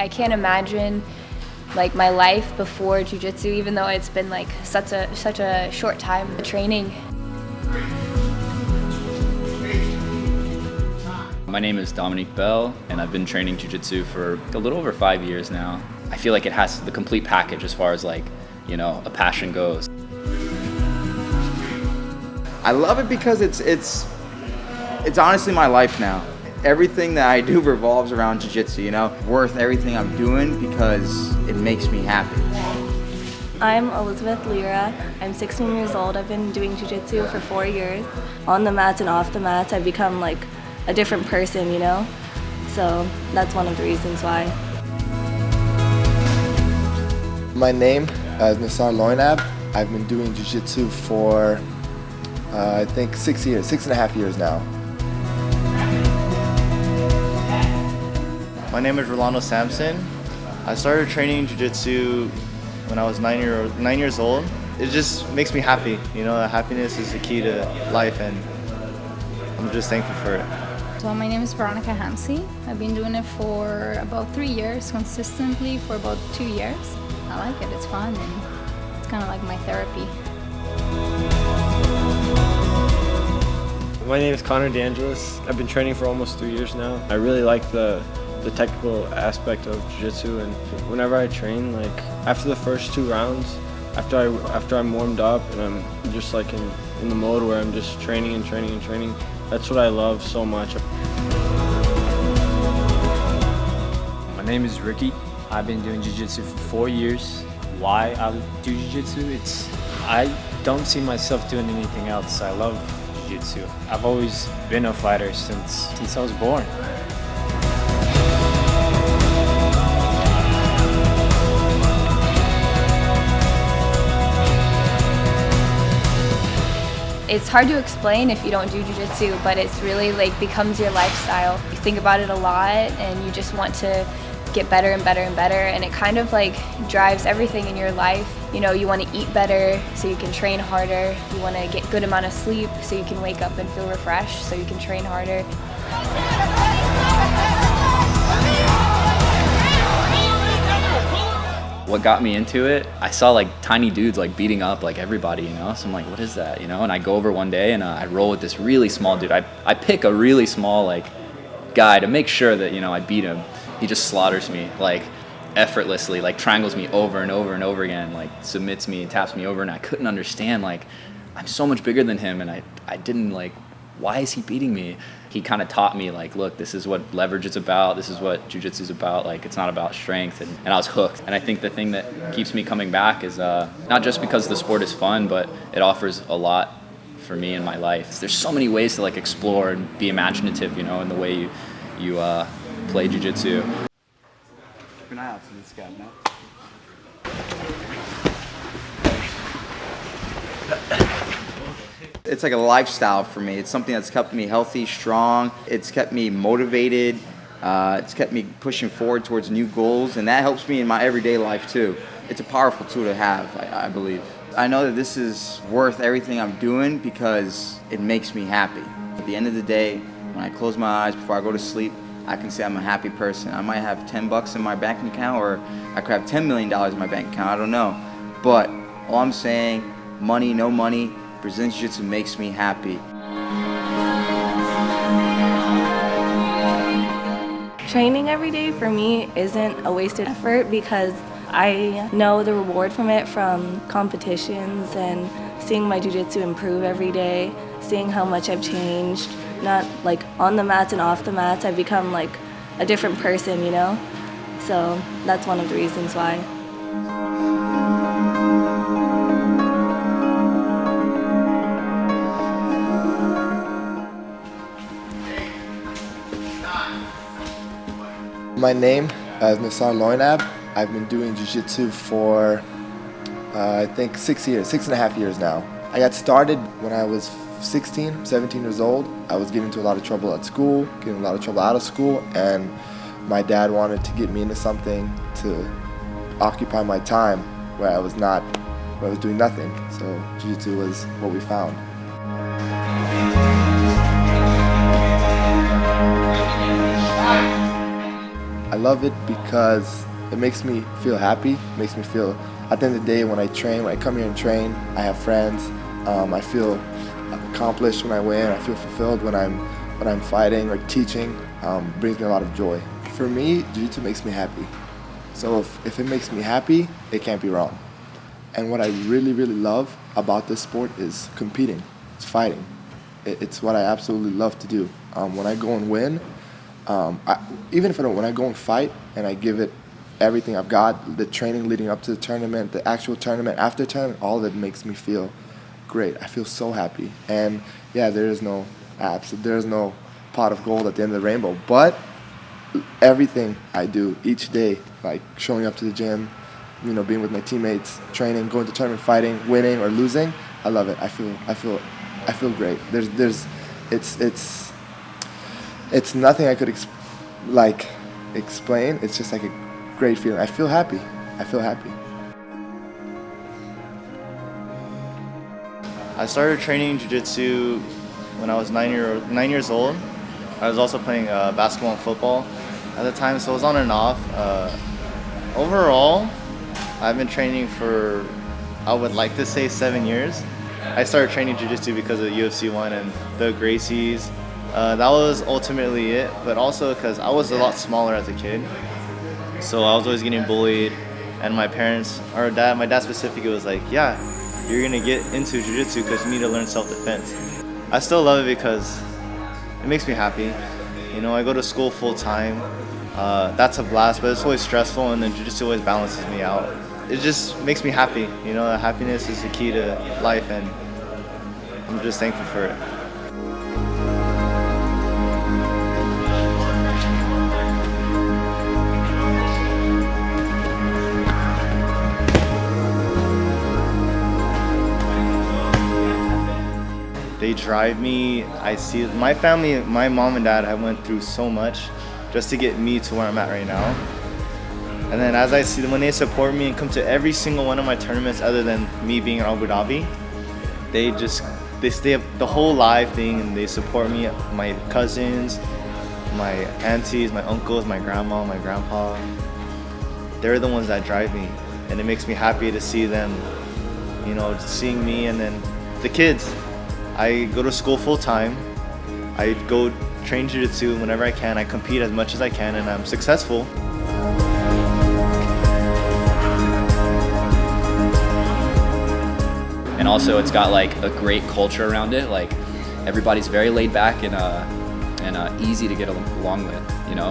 I can't imagine like my life before jiu-jitsu, even though it's been like such a short time of training. My name is Dominique Bell, and I've been training jiu-jitsu for a little over 5 years now. I feel like it has the complete package as far as like, you know, a passion goes. I love it because it's honestly my life now. Everything that I do revolves around jiu-jitsu, you know? Worth everything I'm doing because it makes me happy. I'm Elizabeth Lira. I'm 16 years old. I've been doing jiu-jitsu for 4 years. On the mats and off the mats, I've become like a different person, you know? So that's one of the reasons why. My name is Nassar Loinab. I've been doing jiu-jitsu for I think 6 years, 6.5 years now. My name is Rolando Sampson. I started training jiu-jitsu when I was 9 years old. It just makes me happy. You know, happiness is the key to life, and I'm just thankful for it. So my name is Veronica Hansi. I've been doing it for about 3 years, consistently for about 2 years. I like it, it's fun, and it's kind of like my therapy. My name is Connor DeAngelis. I've been training for almost 3 years now. I really like the technical aspect of jiu-jitsu, and whenever I train, like after the first 2 rounds, after I'm warmed up and I'm just like in the mode where I'm just training and training and training, that's what I love so much. My name is Ricky. I've been doing jiu-jitsu for 4 years. Why I do jiu-jitsu? I don't see myself doing anything else. I love jiu-jitsu. I've always been a fighter since I was born. It's hard to explain if you don't do jiu-jitsu, but it's really like becomes your lifestyle. You think about it a lot and you just want to get better and better and better, and it kind of like drives everything in your life. You know, you want to eat better so you can train harder. You want to get good amount of sleep so you can wake up and feel refreshed so you can train harder. What got me into it, I saw like tiny dudes like beating up like everybody, you know? So I'm like, what is that, you know? And I go over one day and I roll with this really small dude. I pick a really small like guy to make sure that, you know, I beat him. He just slaughters me like effortlessly, like triangles me over and over and over again, like submits me, taps me over, and I couldn't understand, like I'm so much bigger than him, and I didn't like, why is he beating me? He kind of taught me like, look, this is what leverage is about, this is what jiu-jitsu is about, like it's not about strength, and I was hooked. And I think the thing that keeps me coming back is not just because the sport is fun, but it offers a lot for me in my life. There's so many ways to like explore and be imaginative, you know, in the way you play jiu-jitsu. Keep an eye out for this guy, man. It's like a lifestyle for me. It's something that's kept me healthy, strong. It's kept me motivated. It's kept me pushing forward towards new goals, and that helps me in my everyday life too. It's a powerful tool to have, I believe. I know that this is worth everything I'm doing because it makes me happy. At the end of the day, when I close my eyes before I go to sleep, I can say I'm a happy person. I might have $10 in my bank account, or I could have $10 million in my bank account, I don't know. But all I'm saying, money, no money, Brazilian Jiu-Jitsu makes me happy. Training every day for me isn't a wasted effort because I know the reward from it, from competitions and seeing my jiu-jitsu improve every day, seeing how much I've changed. Not like on the mats and off the mats, I've become like a different person, you know? So that's one of the reasons why. My name is Nassar Loinab. I've been doing jiu-jitsu for I think 6 years, 6.5 years now. I got started when I was 16, 17 years old. I was getting into a lot of trouble at school, getting a lot of trouble out of school, and my dad wanted to get me into something to occupy my time where I was doing nothing. So jiu-jitsu was what we found. love it because it makes me feel happy. It makes me feel, at the end of the day, when I train, when I come here and train, I have friends. I feel accomplished when I win. I feel fulfilled when I'm fighting or teaching. Brings me a lot of joy. For me, Jiu-Jitsu makes me happy. So if it makes me happy, it can't be wrong. And what I really, really love about this sport is competing. It's fighting. It's what I absolutely love to do. When I go and win, even if I don't, when I go and fight and I give it everything I've got, the training leading up to the tournament, the actual tournament, after the tournament, all of it makes me feel great. I feel so happy. And yeah, there is no apps, there is no pot of gold at the end of the rainbow. But everything I do each day, like showing up to the gym, being with my teammates, training, going to tournament, fighting, winning or losing, I love it. I feel great. It's nothing I could explain. It's just like a great feeling. I feel happy. I started training jiu-jitsu when I was 9 years old. I was also playing basketball and football at the time, so it was on and off. Overall, I've been training for, I would like to say, 7 years. I started training jiu-jitsu because of UFC 1 and the Gracies. That was ultimately it, but also because I was a lot smaller as a kid. So I was always getting bullied, and my parents, or my dad specifically was like, yeah, you're gonna get into jiu-jitsu because you need to learn self-defense. I still love it because it makes me happy. I go to school full time. That's a blast, but it's always stressful, and then jiu-jitsu always balances me out. It just makes me happy. Happiness is the key to life, and I'm just thankful for it. They drive me. I see my family, my mom and dad have went through so much just to get me to where I'm at right now. And then as I see them, when they support me and come to every single one of my tournaments other than me being in Abu Dhabi, they stay up the whole live thing and they support me. My cousins, my aunties, my uncles, my grandma, my grandpa, they're the ones that drive me. And it makes me happy to see them, seeing me. And then the kids, I go to school full time. I go train jiu-jitsu whenever I can. I compete as much as I can, and I'm successful. And also it's got like a great culture around it. Like everybody's very laid back and easy to get along with,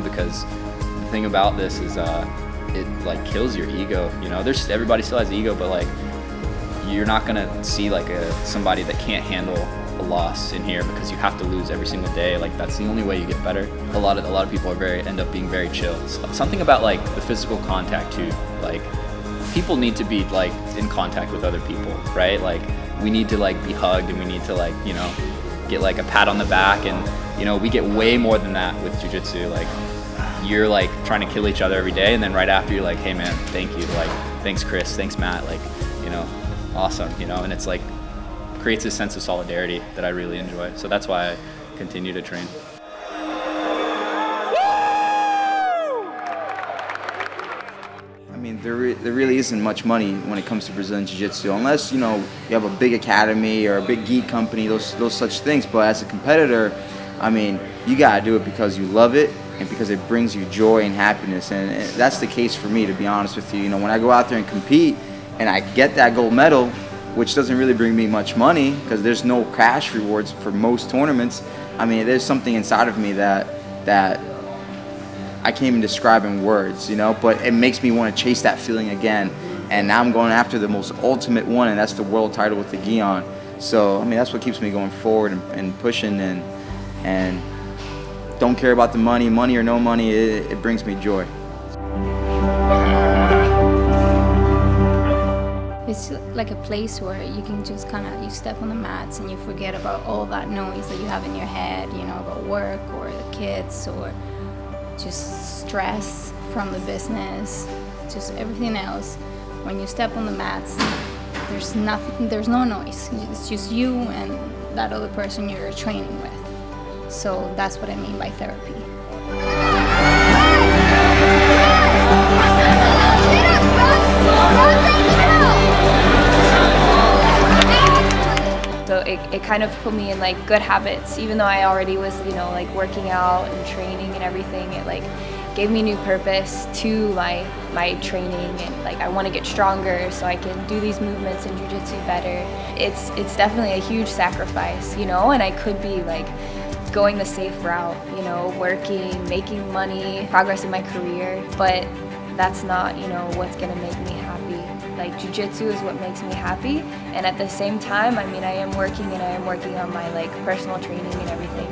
because the thing about this is it like kills your ego. Everybody still has ego, but like you're not gonna see like somebody that can't handle a loss in here because you have to lose every single day. Like that's the only way you get better. A lot of people end up being very chill. Something about like the physical contact too. Like people need to be like in contact with other people, right? Like we need to like be hugged and we need to like get like a pat on the back, and we get way more than that with jiu-jitsu. Like you're like trying to kill each other every day, and then right after you're like, hey man, thank you, like thanks Chris, thanks Matt, like awesome, and it's like creates a sense of solidarity that I really enjoy. So that's why I continue to train. I mean, there really isn't much money when it comes to Brazilian Jiu-Jitsu, unless you have a big academy or a big gi company, those such things. But as a competitor, I mean, you gotta do it because you love it and because it brings you joy and happiness. And that's the case for me, to be honest with you. When I go out there and compete, and I get that gold medal, which doesn't really bring me much money because there's no cash rewards for most tournaments. I mean, there's something inside of me that I can't even describe in words, but it makes me want to chase that feeling again. And now I'm going after the most ultimate one, and that's the world title with the gi on. So, I mean, that's what keeps me going forward and pushing and don't care about the money or no money, it brings me joy. It's like a place where you can just you step on the mats and you forget about all that noise that you have in your head, about work or the kids or just stress from the business, just everything else. When you step on the mats, there's no noise. It's just you and that other person you're training with. So that's what I mean by therapy. it kind of put me in like good habits. Even though I already was, you know, like working out and training and everything, it like gave me new purpose to my training, and like I want to get stronger so I can do these movements in jiu-jitsu better. It's definitely a huge sacrifice, you know, and I could be like going the safe route, you know, working, making money, progress in my career, but that's not, you know, what's gonna make me happy. Like jiu-jitsu is what makes me happy, and at the same time, I mean, I am working on my like personal training and everything.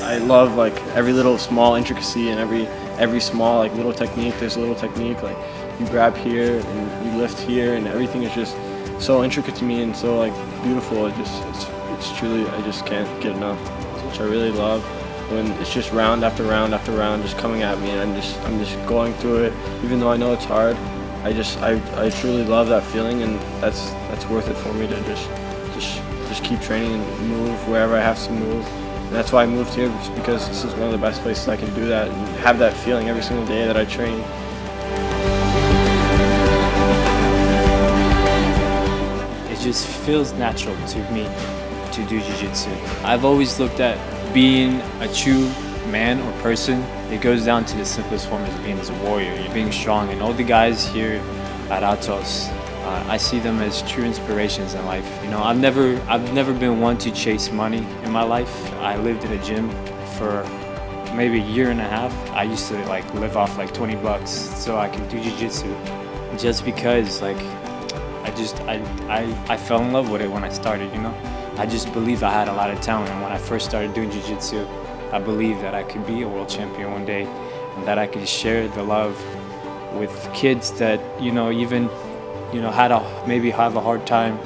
I love like every little small intricacy and every small like little technique. There's a little technique like you grab here and you lift here, and everything is just so intricate to me and so like beautiful. It's truly, I just can't get enough, which I really love. When it's just round after round after round just coming at me, and I'm just going through it, even though I know it's hard. I truly love that feeling, and that's worth it for me to just keep training and move wherever I have to move. And that's why I moved here, just because this is one of the best places I can do that and have that feeling every single day that I train. It just feels natural to me to do jiu-jitsu. I've always looked at being a true man or person, it goes down to the simplest form as being as a warrior. You're being strong, and all the guys here at Atos, I see them as true inspirations in life. You know, I've never been one to chase money in my life. I lived in a gym for maybe a year and a half. I used to like live off like 20 bucks so I could do jiu-jitsu, just because like I fell in love with it when I started, you know. I just believed I had a lot of talent, and when I first started doing jiu-jitsu, I believed that I could be a world champion one day, and that I could share the love with kids that, you know, even, you know, maybe have a hard time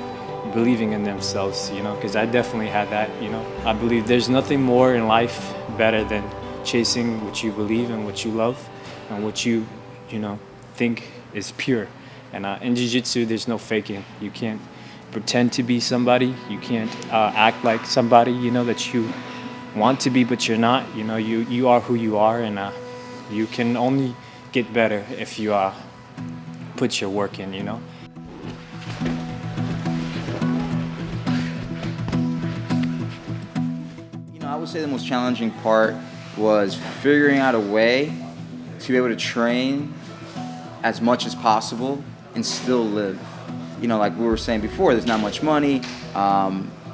believing in themselves, you know, because I definitely had that, you know. I believe there's nothing more in life better than chasing what you believe and what you love and what you know, think is pure. And in jiu-jitsu, there's no faking. You can't pretend to be somebody. You can't act like somebody, you know, that you want to be, but you're not. You know, you are who you are, and you can only get better if you put your work in, you know. You know, I would say the most challenging part was figuring out a way to be able to train as much as possible and still live. You know, like we were saying before, there's not much money,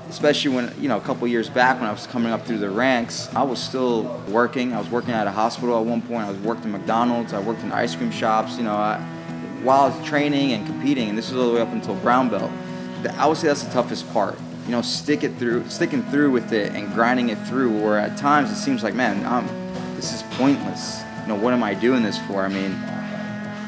especially when, you know, a couple years back when I was coming up through the ranks, I was still working. I was working at a hospital at one point. I was working at McDonald's. I worked in ice cream shops, you know, while I was training and competing, and this was all the way up until brown belt. I would say that's the toughest part. You know, sticking through with it and grinding it through, where at times it seems like, man, this is pointless. You know, what am I doing this for? I mean,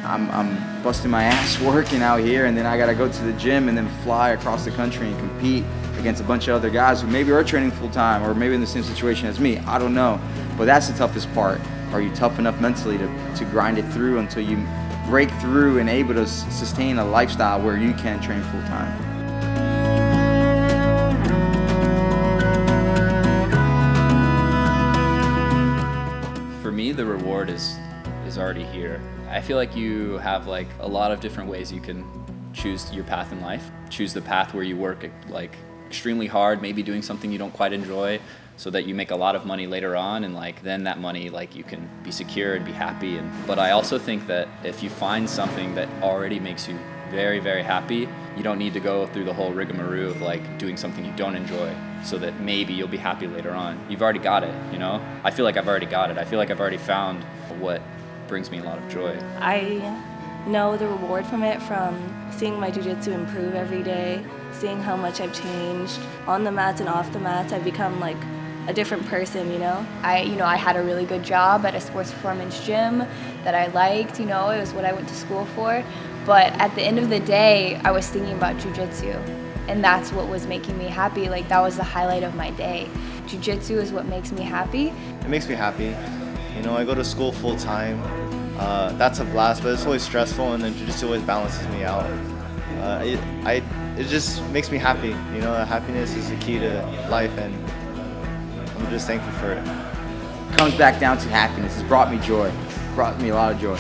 I'm busting my ass working out here, and then I gotta go to the gym and then fly across the country and compete against a bunch of other guys who maybe are training full time or maybe in the same situation as me. I don't know, but that's the toughest part. Are you tough enough mentally to grind it through until you break through and able to sustain a lifestyle where you can train full time? For me, the reward is already here. I feel like you have like a lot of different ways you can choose your path in life. Choose the path where you work like extremely hard, maybe doing something you don't quite enjoy, so that you make a lot of money later on, and like then that money, like you can be secure and be happy. But I also think that if you find something that already makes you very, very happy, you don't need to go through the whole rigmarole of like doing something you don't enjoy so that maybe you'll be happy later on. You've already got it, you know? I feel like I've already got it. I feel like I've already found what brings me a lot of joy. I know the reward from it, from seeing my jiu-jitsu improve every day, seeing how much I've changed on the mats and off the mats. I've become like a different person, you know? I had a really good job at a sports performance gym that I liked, you know, it was what I went to school for. But at the end of the day, I was thinking about jiu-jitsu, and that's what was making me happy. Like, that was the highlight of my day. Jiu-jitsu is what makes me happy. It makes me happy. You know, I go to school full time. That's a blast, but it's always stressful, and then jiu-jitsu always balances me out. It just makes me happy. You know, happiness is the key to life, and I'm just thankful for it. It comes back down to happiness. It's brought me joy. It's brought me a lot of joy.